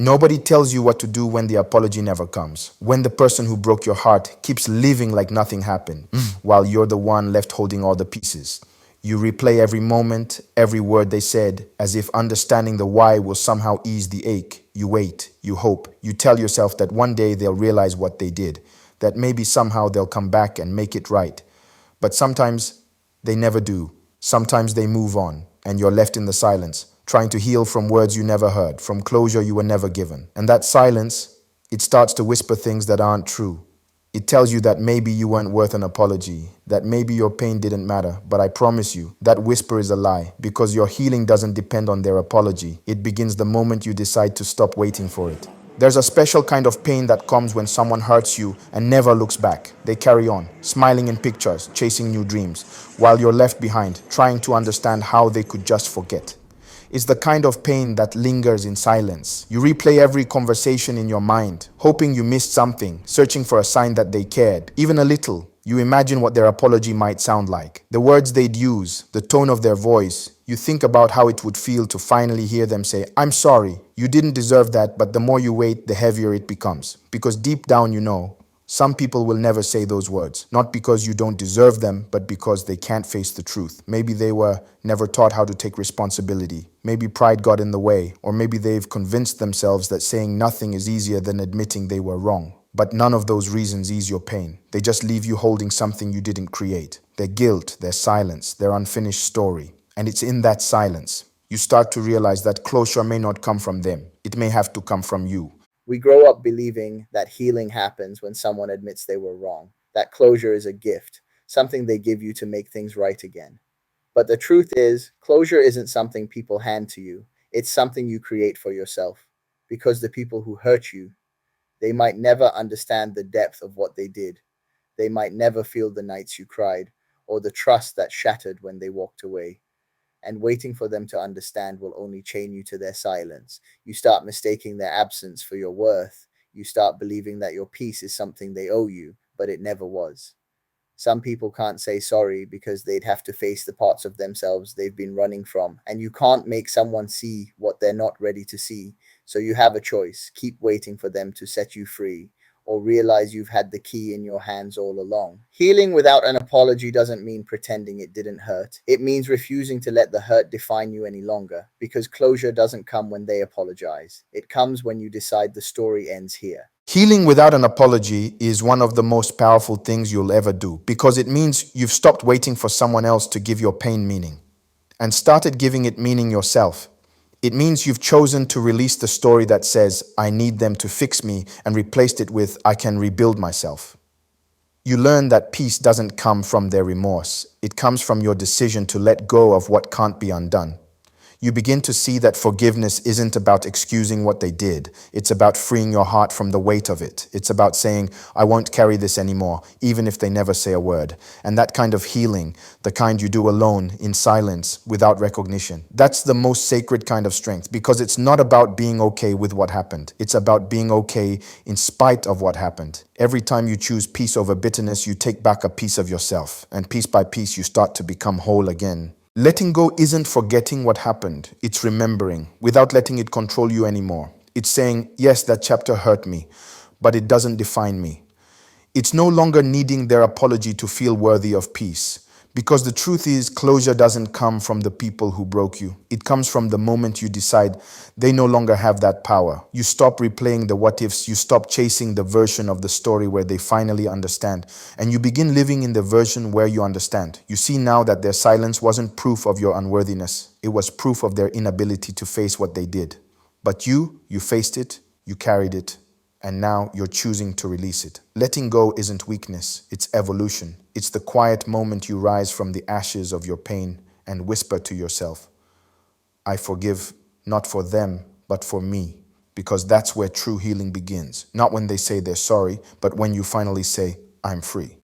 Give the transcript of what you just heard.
Nobody tells you what to do when the apology never comes. When the person who broke your heart keeps living like nothing happened, while you're the one left holding all the pieces. You replay every moment, every word they said, as if understanding the why will somehow ease the ache. You wait, you hope, you tell yourself that one day they'll realize what they did, that maybe somehow they'll come back and make it right. But sometimes they never do. Sometimes they move on, and you're left in the silence, trying to heal from words you never heard, from closure you were never given. And that silence, it starts to whisper things that aren't true. It tells you that maybe you weren't worth an apology, that maybe your pain didn't matter. But I promise you, that whisper is a lie, because your healing doesn't depend on their apology. It begins the moment you decide to stop waiting for it. There's a special kind of pain that comes when someone hurts you and never looks back. They carry on, smiling in pictures, chasing new dreams, while you're left behind, trying to understand how they could just forget. It's the kind of pain that lingers in silence. You replay every conversation in your mind, hoping you missed something, searching for a sign that they cared, even a little. You imagine what their apology might sound like, the words they'd use, the tone of their voice. You think about how it would feel to finally hear them say, "I'm sorry, you didn't deserve that," but the more you wait, the heavier it becomes. Because deep down you know, some people will never say those words, not because you don't deserve them, but because they can't face the truth. Maybe they were never taught how to take responsibility. Maybe pride got in the way, or maybe they've convinced themselves that saying nothing is easier than admitting they were wrong. But none of those reasons ease your pain. They just leave you holding something you didn't create. Their guilt, their silence, their unfinished story. And it's in that silence you start to realize that closure may not come from them. It may have to come from you. We grow up believing that healing happens when someone admits they were wrong, that closure is a gift, something they give you to make things right again. But the truth is, closure isn't something people hand to you, it's something you create for yourself. Because the people who hurt you, they might never understand the depth of what they did. They might never feel the nights you cried, or the trust that shattered when they walked away. And waiting for them to understand will only chain you to their silence. You start mistaking their absence for your worth. You start believing that your peace is something they owe you, but it never was. Some people can't say sorry because they'd have to face the parts of themselves they've been running from, and you can't make someone see what they're not ready to see. So you have a choice: keep waiting for them to set you free, or realize you've had the key in your hands all along. Healing without an apology doesn't mean pretending it didn't hurt. It means refusing to let the hurt define you any longer, because closure doesn't come when they apologize. It comes when you decide the story ends here. Healing without an apology is one of the most powerful things you'll ever do, because it means you've stopped waiting for someone else to give your pain meaning and started giving it meaning yourself. It means you've chosen to release the story that says, "I need them to fix me," and replaced it with, "I can rebuild myself." You learn that peace doesn't come from their remorse. It comes from your decision to let go of what can't be undone. You begin to see that forgiveness isn't about excusing what they did. It's about freeing your heart from the weight of it. It's about saying, "I won't carry this anymore," even if they never say a word. And that kind of healing, the kind you do alone, in silence, without recognition, that's the most sacred kind of strength, because it's not about being okay with what happened. It's about being okay in spite of what happened. Every time you choose peace over bitterness, you take back a piece of yourself, and piece by piece, you start to become whole again. Letting go isn't forgetting what happened, it's remembering without letting it control you anymore. It's saying, "Yes, that chapter hurt me, but it doesn't define me." It's no longer needing their apology to feel worthy of peace. Because the truth is, closure doesn't come from the people who broke you. It comes from the moment you decide they no longer have that power. You stop replaying the what ifs, you stop chasing the version of the story where they finally understand, and you begin living in the version where you understand. You see now that their silence wasn't proof of your unworthiness, it was proof of their inability to face what they did. But you faced it, you carried it, and now you're choosing to release it. Letting go isn't weakness, it's evolution. It's the quiet moment you rise from the ashes of your pain and whisper to yourself, "I forgive, not for them, but for me." Because that's where true healing begins. Not when they say they're sorry, but when you finally say, "I'm free."